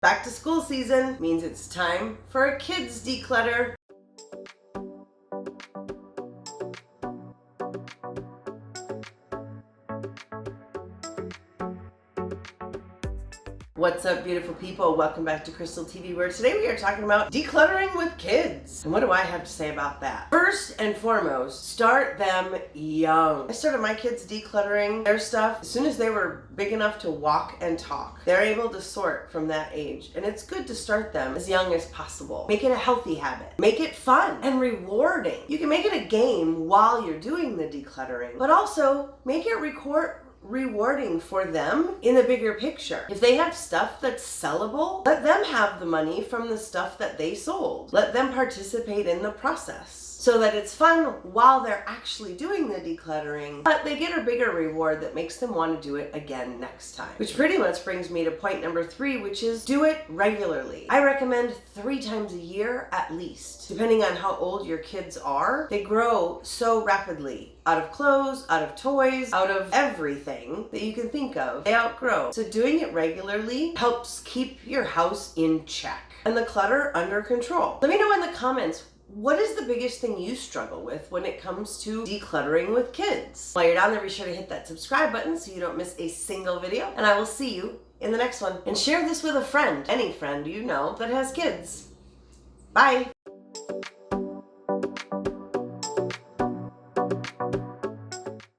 Back to school season means it's time for a kids declutter. What's up, beautiful people? Welcome back to Krystal TV, where today we are talking about decluttering with kids. And what do I have to say about that? First and foremost, start them young. I started my kids decluttering their stuff as soon as they were big enough to walk and talk. They're able to sort from that age, and it's good to start them as young as possible. Make it a healthy habit. Make it fun and rewarding. You can make it a game while you're doing the decluttering, but also make it rewarding for them in the bigger picture. If they have stuff that's sellable, let them have the money from the stuff that they sold. Let them participate in the process so that it's fun while they're actually doing the decluttering, but they get a bigger reward that makes them want to do it again next time. Which pretty much brings me to point number 3, which is do it regularly. I recommend 3 times a year at least. Depending on how old your kids are, they grow so rapidly. Out of clothes, out of toys, out of everything that you can think of, they outgrow. So doing it regularly helps keep your house in check and the clutter under control. Let me know in the comments, what is the biggest thing you struggle with when it comes to decluttering with kids? While you're down there, be sure to hit that subscribe button so you don't miss a single video, and I will see you in the next one. And share this with a friend, any friend you know that has kids. Bye.